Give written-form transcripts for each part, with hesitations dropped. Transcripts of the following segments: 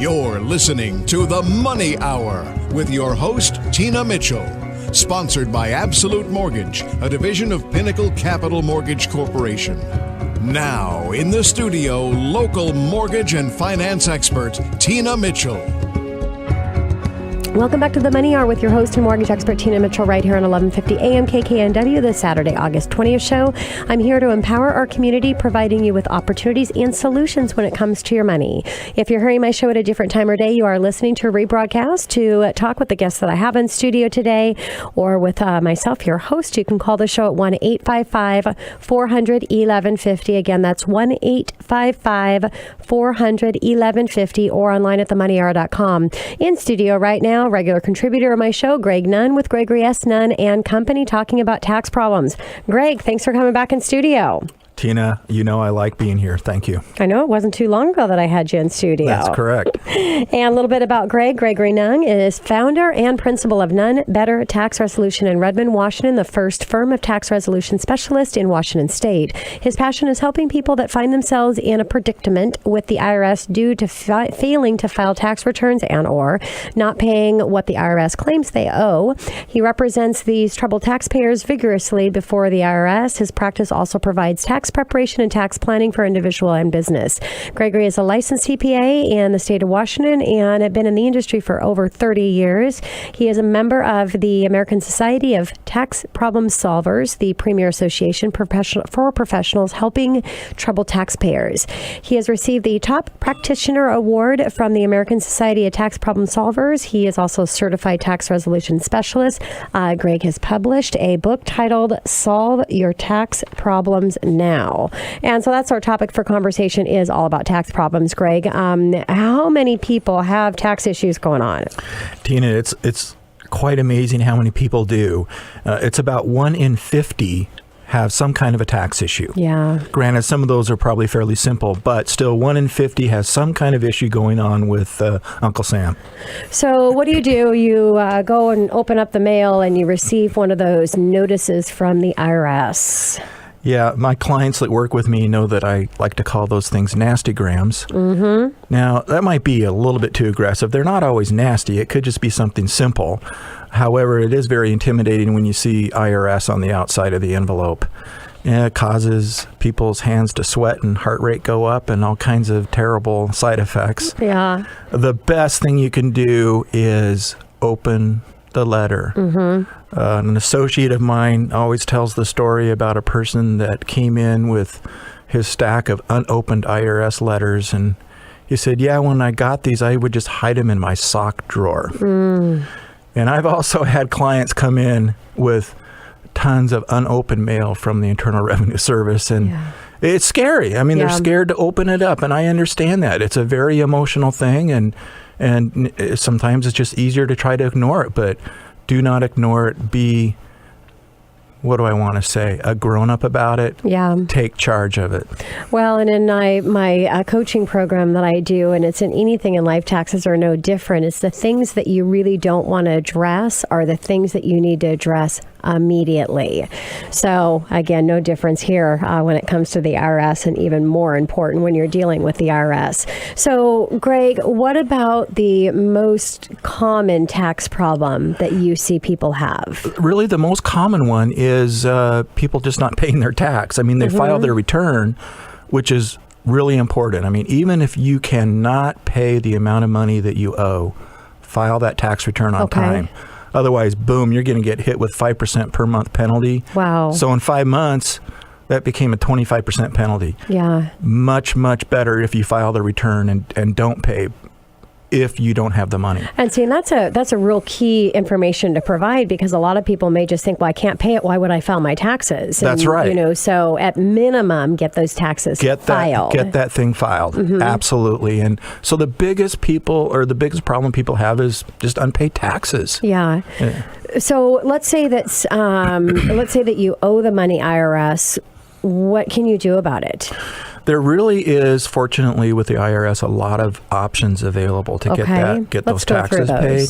You're listening to The Money Hour with your host, Tina Mitchell. Sponsored by Absolute Mortgage, a division of Pinnacle Capital Mortgage Corporation. Now, in the studio, local mortgage and finance expert, Tina Mitchell. Welcome back to The Money Hour with your host and mortgage expert, Tina Mitchell, right here on 1150 AM KKNW, the Saturday, August 20th show. I'm here to empower our community, providing you with opportunities and solutions when it comes to your money. If you're hearing my show at a different time or day, you are listening to a rebroadcast. To talk with the guests that I have in studio today, or with myself, your host, you can call the show at 1-855-400-1150. Again, that's 1-855-400-1150, or online at themoneyhour.com. In studio right now, regular contributor of my show, Greg Nunn with Gregory Nunn and Company, talking about tax problems. Greg, thanks for coming back in studio. Tina, you know I like being here. Thank you. I know it wasn't too long ago that I had you in studio. That's correct. And a little bit about Greg. Gregory Nunn is founder and principal of Nunn Better Tax Resolution in Redmond, Washington, the first firm of tax resolution specialists in Washington State. His passion is helping people that find themselves in a predicament with the IRS due to failing to file tax returns and or not paying what the IRS claims they owe. He represents these troubled taxpayers vigorously before the IRS. His practice also provides tax preparation and tax planning for individual and business. Gregory is a licensed CPA in the state of Washington and had been in the industry for over 30 years. He is a member of the American Society of Tax Problem Solvers, the premier association for professionals helping troubled taxpayers. He has received the Top Practitioner Award from the American Society of Tax Problem Solvers. He is also a certified tax resolution specialist. Greg has published a book titled Solve Your Tax Problems Now. And so that's our topic for conversation, is all about tax problems. Greg, how many people have tax issues going on? Tina, it's quite amazing how many people do. It's about 1 in 50 have some kind of a tax issue. Yeah. Granted, some of those are probably fairly simple, but still 1 in 50 has some kind of issue going on with Uncle Sam. So what do? You go and open up the mail and you receive one of those notices from the IRS. Yeah, my clients that work with me know that I like to call those things nastygrams. Mm-hmm. Now, that might be a little bit too aggressive. They're not always nasty. It could just be something simple. However, it is very intimidating when you see IRS on the outside of the envelope. It causes people's hands to sweat and heart rate go up and all kinds of terrible side effects. Yeah. The best thing you can do is open the letter. Mm-hmm. An associate of mine always tells the story about a person that came in with his stack of unopened IRS letters, and he said, yeah, when I got these, I would just hide them in my sock drawer. Mm. And I've also had clients come in with tons of unopened mail from the Internal Revenue Service, and it's scary. I mean, they're scared to open it up, and I understand that. It's a very emotional thing, and sometimes it's just easier to try to ignore it, but do not ignore it. Be, what do I want to say, a grown-up about it. Yeah. Take charge of it. Well, and in my coaching program that I do, and it's in anything in life, taxes are no different. It's the things that you really don't want to address are the things that you need to address immediately. So again, no difference here when it comes to the IRS, and even more important when you're dealing with the IRS. So Greg, what about the most common tax problem that you see people have? Really, the most common one is people just not paying their tax. I mean, they file their return, which is really important. I mean, even if you cannot pay the amount of money that you owe, file that tax return on time. Otherwise, boom, you're going to get hit with 5% per month penalty. Wow. So in 5 months, that became a 25% penalty. Yeah. Much, much better if you file the return and don't pay if you don't have the money. And see, and that's a real key information to provide, because a lot of people may just think, well, I can't pay it. Why would I file my taxes? That's right. You know, so at minimum, get those taxes filed. Get that thing filed. Mm-hmm. Absolutely. And so the biggest problem people have is just unpaid taxes. Yeah. So let's say that you owe the money, IRS. What can you do about it? There really is, fortunately, with the IRS, a lot of options available to get those taxes paid.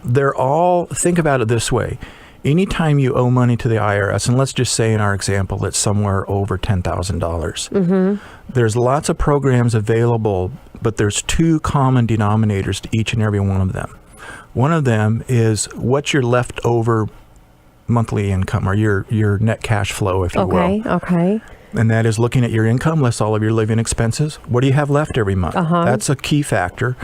They're all, think about it this way. anytime you owe money to the IRS, and let's just say in our example, it's somewhere over $10,000. There's lots of programs available, but there's two common denominators to each and every one of them. One of them is what's your leftover monthly income, or your net cash flow, if you will. Okay. And that is looking at your income less all of your living expenses. What do you have left every month? That's a key factor.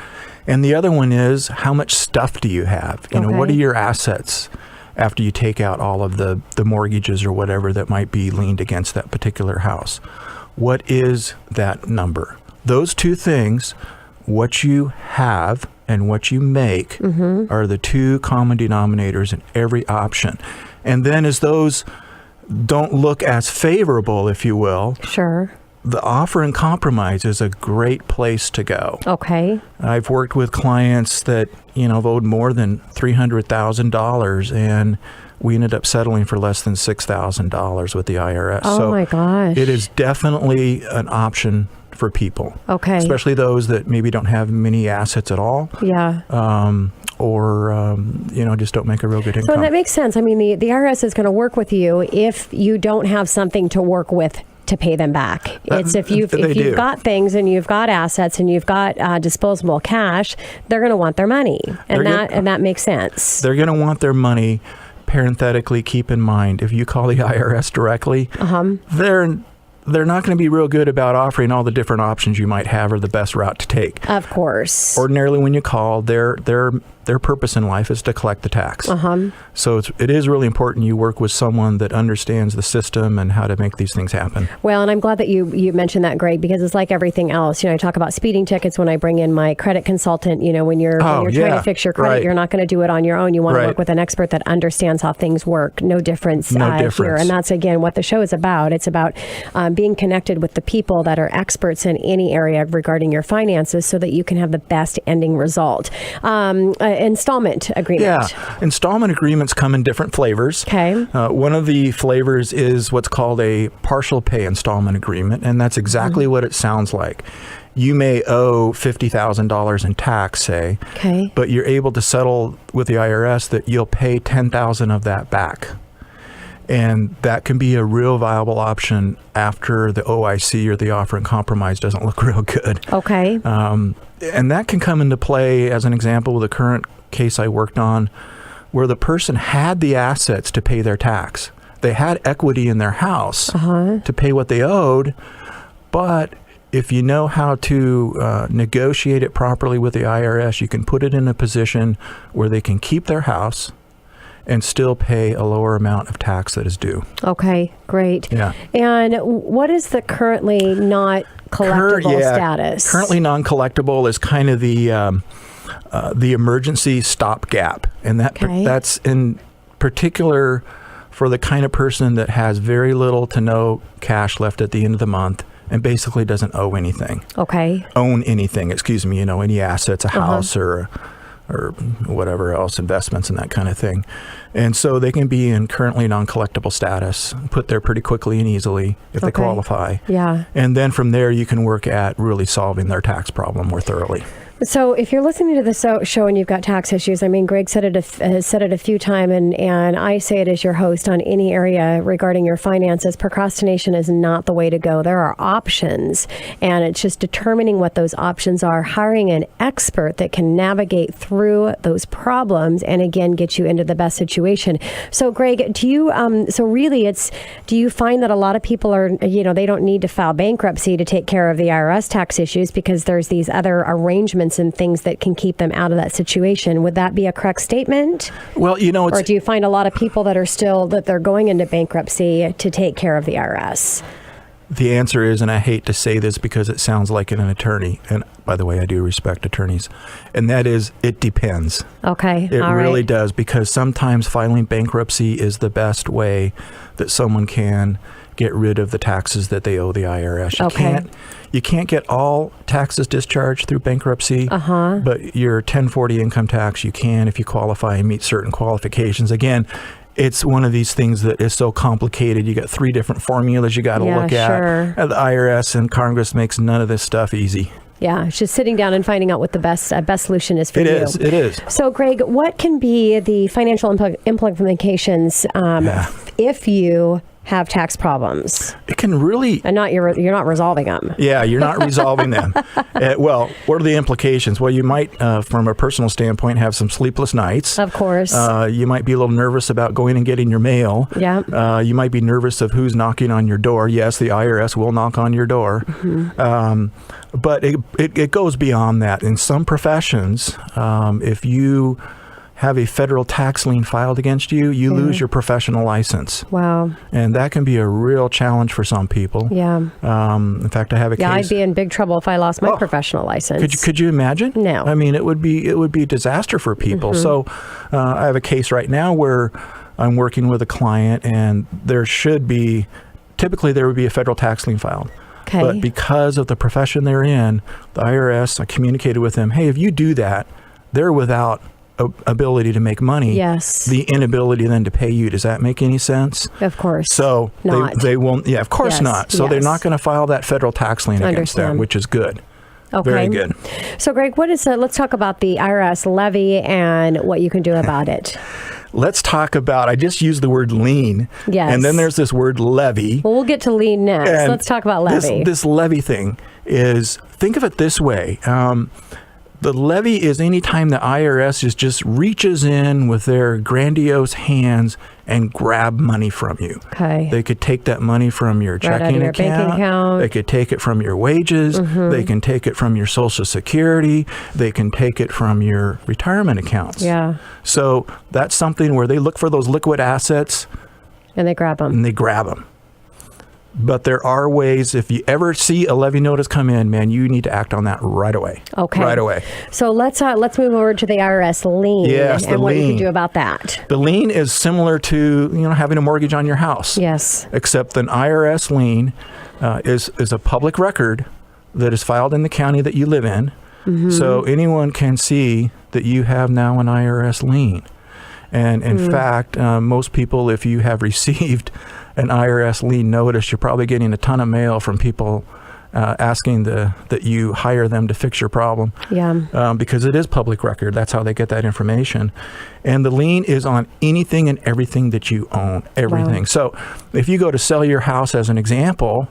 And the other one is, how much stuff do you have? You know, what are your assets after you take out all of the mortgages or whatever that might be leaned against that particular house? What is that number? Those two things, what you have and what you make, are the two common denominators in every option. And then as those don't look as favorable, if you will, the offer and compromise is a great place to go. Okay. I've worked with clients that, have owed more than $300,000, and we ended up settling for less than $6,000 with the IRS. Oh my gosh. It is definitely an option for people. Okay. Especially those that maybe don't have many assets at all. Yeah. Or just don't make a real good income. So that makes sense. I mean, the IRS is going to work with you if you don't have something to work with to pay them back. It's if you've got things and you've got assets and you've got disposable cash, they're going to want their money, and that makes sense. They're going to want their money. Parenthetically, keep in mind, if you call the IRS directly, they're not going to be real good about offering all the different options you might have or the best route to take. Of course. Ordinarily, when you call, their purpose in life is to collect the tax. So it is really important you work with someone that understands the system and how to make these things happen. Well, and I'm glad that you mentioned that, Greg, because it's like everything else. I talk about speeding tickets when I bring in my credit consultant. When you're trying to fix your credit, you're not going to do it on your own. You want to work with an expert that understands how things work. No difference here. And that's, again, what the show is about. It's about being connected with the people that are experts in any area regarding your finances so that you can have the best ending result. Installment agreement. Yeah, installment agreements come in different flavors. Okay. One of the flavors is what's called a partial pay installment agreement, and that's exactly what it sounds like. You may owe $50,000 in tax, say, but you're able to settle with the IRS that you'll pay $10,000 of that back. And that can be a real viable option after the OIC or the offer and compromise doesn't look real good. Okay. And that can come into play, as an example, with a current case I worked on where the person had the assets to pay their tax. They had equity in their house to pay what they owed, but if you know how to negotiate it properly with the IRS, you can put it in a position where they can keep their house and still pay a lower amount of tax that is due. Okay, great. Yeah. And what is the currently not collectible status? Currently non-collectible is kind of the emergency stopgap, and that's in particular for the kind of person that has very little to no cash left at the end of the month and basically doesn't owe anything. Own anything, any assets, a house or whatever else, investments and that kind of thing. And so they can be in currently non-collectible status, put there pretty quickly and easily if they qualify. Yeah. And then from there, you can work at really solving their tax problem more thoroughly. So if you're listening to this show and you've got tax issues, Greg has said it a few times, and I say it as your host on any area regarding your finances, procrastination is not the way to go. There are options, and it's just determining what those options are, hiring an expert that can navigate through those problems and, again, get you into the best situation. So, Greg, do you find that a lot of people are, they don't need to file bankruptcy to take care of the IRS tax issues because there's these other arrangements and things that can keep them out of that situation? Would that be a correct statement? Well, or do you find a lot of people that they're going into bankruptcy to take care of the IRS? The answer is, and I hate to say this because it sounds like an attorney, and by the way, I do respect attorneys, and that is, it depends. Okay. It really does, because sometimes filing bankruptcy is the best way that someone can get rid of the taxes that they owe the IRS. You can't get all taxes discharged through bankruptcy, but your 1040 income tax, you can if you qualify and meet certain qualifications. Again, it's one of these things that is so complicated. You got 3 different formulas you got to look at. The IRS and Congress makes none of this stuff easy. Yeah, it's just sitting down and finding out what the best solution is for It you. It is. So, Greg, what can be the financial implications if you have tax problems? It can really... And you're not resolving them. Yeah, you're not resolving them. Well, what are the implications? Well, you might, from a personal standpoint, have some sleepless nights. Of course. You might be a little nervous about going and getting your mail. Yeah. You might be nervous of who's knocking on your door. Yes, the IRS will knock on your door. But it goes beyond that. In some professions, if you have a federal tax lien filed against you, you lose your professional license. Wow. And that can be a real challenge for some people. Yeah. In fact, I have a case. Yeah, I'd be in big trouble if I lost my professional license. Could you imagine? No. I mean, it would be disaster for people. So I have a case right now where I'm working with a client, and typically there would be a federal tax lien filed. Okay. But because of the profession they're in, the IRS, I communicated with them, hey, if you do that, they're without ability to make money. Yes. The inability then to pay you. Does that make any sense? Of course. So they won't. Yeah, of course Yes. not. So they're not going to file that federal tax lien against them, which is good. Okay. Very good. So, Greg, let's talk about the IRS levy and what you can do about it. Let's talk about, I just used the word lien. Yes. And then there's this word levy. Well, we'll get to lien next. And let's talk about levy. This levy thing is, think of it this way. The levy is any time the IRS just reaches in with their grandiose hands and grab money from you. Okay. They could take that money from your checking your bank account. They could take it from your wages. They can take it from your Social Security. They can take it from your retirement accounts. Yeah. So that's something where they look for those liquid assets. And they grab them. And they grab them. But there are ways, if you ever see a levy notice come in, man, you need to act on that right away. Okay. Right away. So let's move over to the IRS lien. Yes, and what you can do about that. The lien is similar to having a mortgage on your house. Yes. Except an IRS lien is a public record that is filed in the county that you live in. So anyone can see that you have now an IRS lien. And in fact, most people, if you have received an IRS lien notice, you're probably getting a ton of mail from people asking that you hire them to fix your problem. Yeah. Because it is public record. That's how they get that information. And the lien is on anything and everything that you own, everything. Wow. So if you go to sell your house, as an example,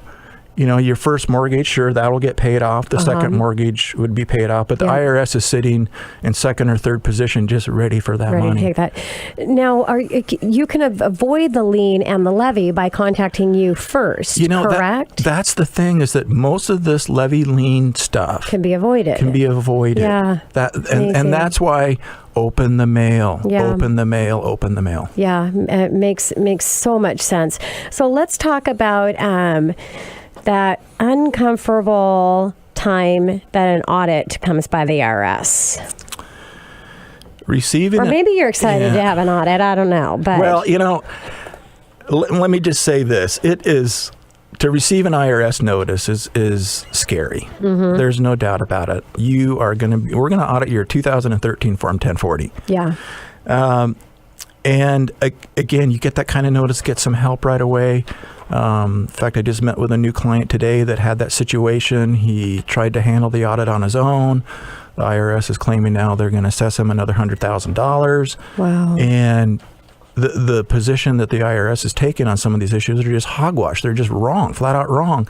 your first mortgage, sure, that'll get paid off. The second mortgage would be paid off. But the IRS is sitting in second or third position just ready for that money. To take that. Now, you can avoid the lien and the levy by contacting you first, correct? That's the thing, is that most of this levy lien stuff can be avoided. Yeah. And that's why open the mail. Yeah. Open the mail. Open the mail. Yeah, it makes so much sense. So let's talk about that uncomfortable time that an audit comes by the IRS. Or maybe you're excited to have an audit. I don't know. But well, let me just say this. It is, to receive an IRS notice is scary. There's no doubt about it. We're going to audit your 2013 Form 1040. Yeah. And again, you get that kind of notice, get some help right away. In fact, I just met with a new client today that had that situation. He tried to handle the audit on his own. The IRS is claiming now they're going to assess him another $100,000. Wow. And the position that the IRS is taking on some of these issues are just hogwash. They're just wrong, flat out wrong.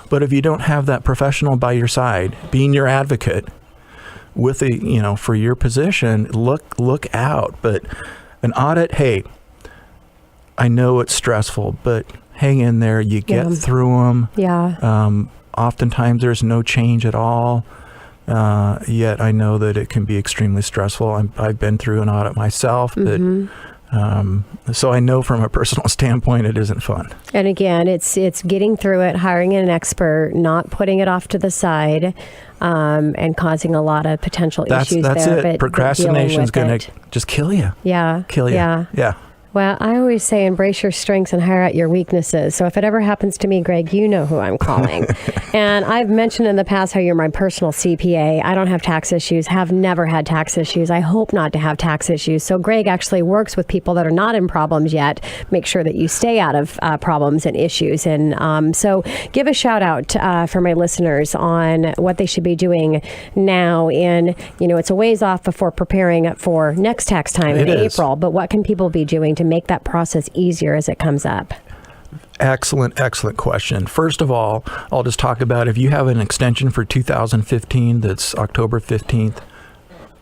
But if you don't have that professional by your side, being your advocate with for your position, look out. But an audit, hey, I know it's stressful, but hang in there. You get through them. Yeah. Oftentimes there's no change at all. Yet I know that it can be extremely stressful. I've been through an audit myself, but so I know from a personal standpoint it isn't fun. And again, it's getting through it, hiring an expert, not putting it off to the side, and causing a lot of potential issues that's there. It. Procrastination is going to just kill you. Yeah. Kill you. Yeah. Yeah. Well, I always say embrace your strengths and hire out your weaknesses. So if it ever happens to me, Greg, you know who I'm calling. And I've mentioned in the past how you're my personal CPA. I don't have tax issues, have never had tax issues. I hope not to have tax issues. So Greg actually works with people that are not in problems yet, make sure that you stay out of problems and issues. And so give a shout out for my listeners on what they should be doing now in, it's a ways off before preparing for next tax time in April. But what can people be doing to make that process easier as it comes up? Excellent question. First of all, I'll just talk about if you have an extension for 2015 that's October 15th,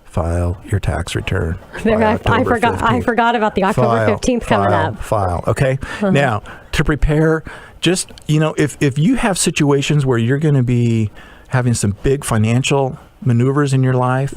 file your tax return. I forgot about the October 15th coming up. File. Okay. Now, to prepare, just, if you have situations where you're going to be having some big financial maneuvers in your life,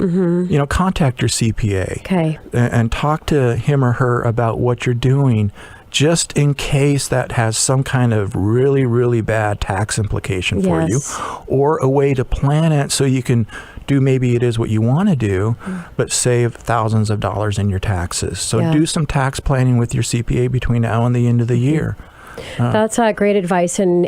contact your CPA. Okay. And talk to him or her about what you're doing, just in case that has some kind of really, really bad tax implication for you, or a way to plan it so you can do maybe it is what you want to do, but save thousands of dollars in your taxes. So do some tax planning with your CPA between now and the end of the year. That's great advice. And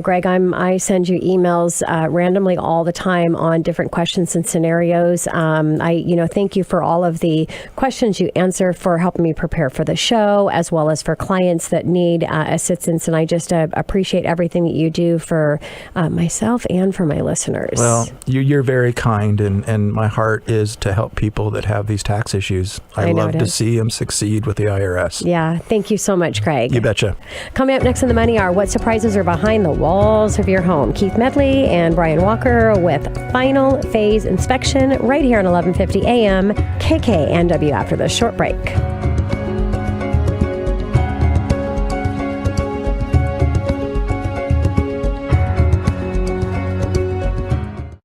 Greg, I send you emails randomly all the time on different questions and scenarios. Thank you for all of the questions you answer, for helping me prepare for the show, as well as for clients that need assistance. And I just appreciate everything that you do for myself and for my listeners. Well, you're very kind, and my heart is to help people that have these tax issues. I love to see them succeed with the IRS. Yeah. Thank you so much, Greg. You betcha. Coming up next in the Money Hour, what surprises are behind the walls of your home? Keith Medley and Brian Walker with Final Phase Inspection right here on 1150 AM KKNW after this short break.